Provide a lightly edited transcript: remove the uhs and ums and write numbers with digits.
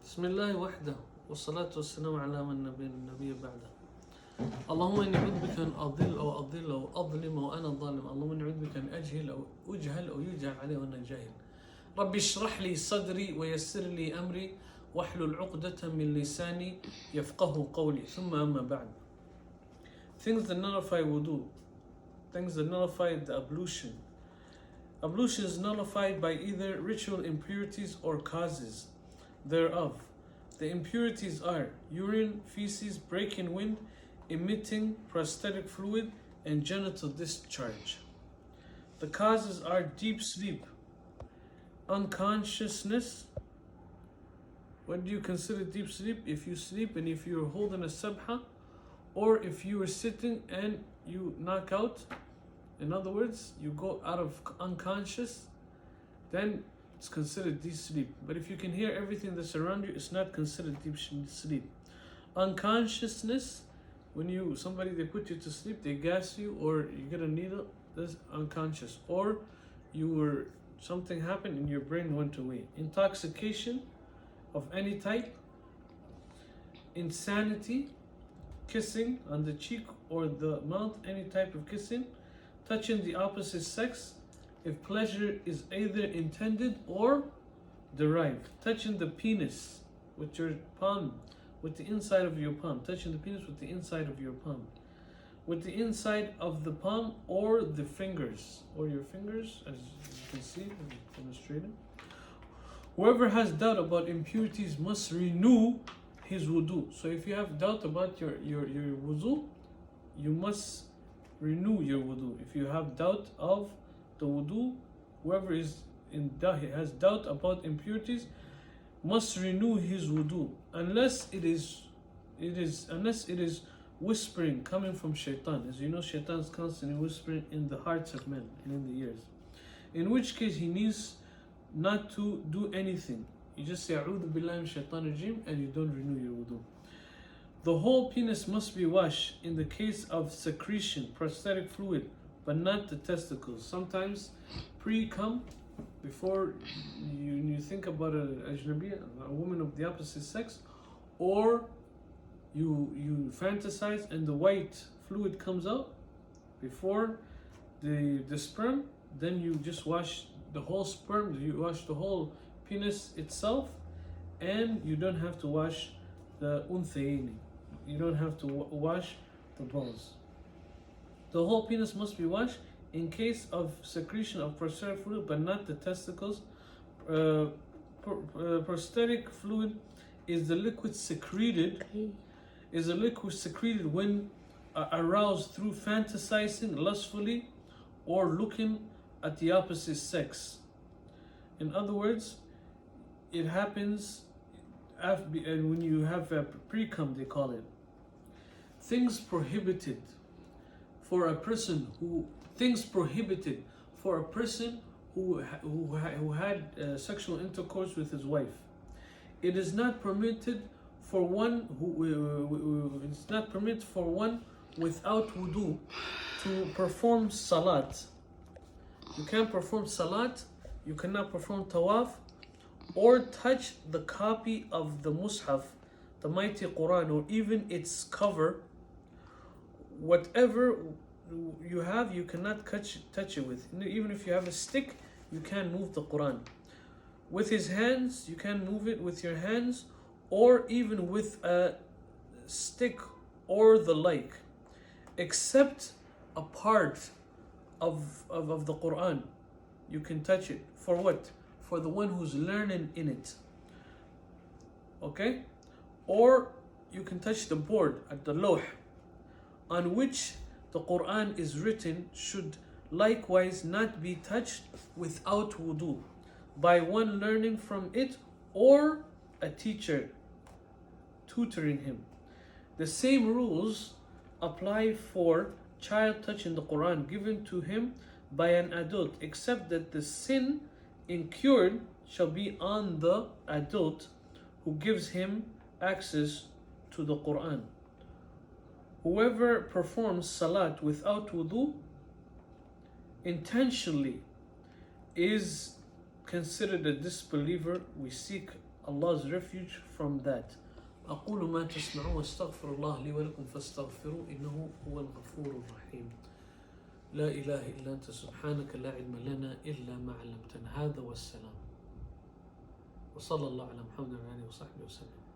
بسم الله وحده والصلاة والسلام على من النبي بعده. اللهم إني أعوذ بك أن أضل أو أظلم وأنا ظالم. اللهم إني أعوذ بك أن أجهل أو أجهل أو يجهل علي وأنا جاهل. رب اشرح لي صدري ويسر لي أمري واحلل عقدة من لساني يفقه قولي. ثم أما بعد. Things that nullify wudu. Things that nullify the ablution. Ablution is nullified by either ritual impurities or causes thereof. The impurities are urine, feces, breaking wind, emitting prosthetic fluid, and genital discharge. The causes are deep sleep, unconsciousness. What do you consider deep sleep? If you sleep and if you're holding a sabha, or if you are sitting and you knock out, in other words, you go out of unconscious, then it's considered deep sleep. But if you can hear everything that's around you, it's not considered deep sleep. Unconsciousness, when somebody they put you to sleep, they gas you or you get a needle, that's unconscious. Or something happened and your brain went away. Intoxication of any type, insanity, kissing on the cheek or the mouth, any type of kissing, touching the opposite sex, if pleasure is either intended or derived, touching the penis with your palm, with the inside of your palm, touching the penis with the inside of your palm, with the inside of the palm or the fingers, or your fingers, as you can see, demonstrated. Whoever has doubt about impurities must renew his wudu. So if you have doubt about your wudu, you must renew your wudu. If you have doubt of the wudu, whoever is in doubt, has doubt about impurities, must renew his wudu, unless it is whispering coming from shaitan. As you know, shaitan is constantly whispering in the hearts of men and in the ears. In which case he needs not to do anything. You just say A'udhu billahi minash shaitanir rajim and you don't renew your wudu. The whole penis must be washed in the case of secretion, prosthetic fluid, but not the testicles. Sometimes pre-cum, before you think about a ajnabiya, a woman of the opposite sex, or you fantasize and the white fluid comes out before the sperm, then you just wash the whole sperm, you wash the whole penis itself, and you don't have to wash the unthayaini. You don't have to wash the balls. The whole penis must be washed in case of secretion of prosthetic fluid, but not the testicles. Prosthetic fluid is the liquid secreted. When aroused through fantasizing lustfully or looking at the opposite sex. In other words, it happens when you have a pre-cum, they call it. Things prohibited for a person who had sexual intercourse with his wife. It is not permitted for one without wudu to perform salat. You can't perform salat, you cannot perform tawaf, or touch the copy of the Mus'haf, the mighty Quran, or even its cover. Whatever you have, you cannot touch it with. Even if you have a stick, you can't move the Quran. With his hands, you can move it with your hands, or even with a stick or the like, except a part of the Quran. You can touch it. For what? For the one who's learning in it. Okay? Or you can touch the board at the lawh on which the Quran is written, should likewise not be touched without wudu by one learning from it or a teacher tutoring him. The same rules apply for child touching the Quran given to him by an adult, except that the sin incurred shall be on the adult who gives him access to the Quran. Whoever performs salat without wudu intentionally is considered a disbeliever. We seek Allah's refuge from that. أقول ما تسمعون واستغفر الله لي ولكم فاستغفروا إنه هو الغفور الرحيم. لا إله إلا أنت سبحانك لا علم لنا إلا ما علمتنا. هذا والسلام. وصلى الله على محمد وعلى آله وصحبه وسلم.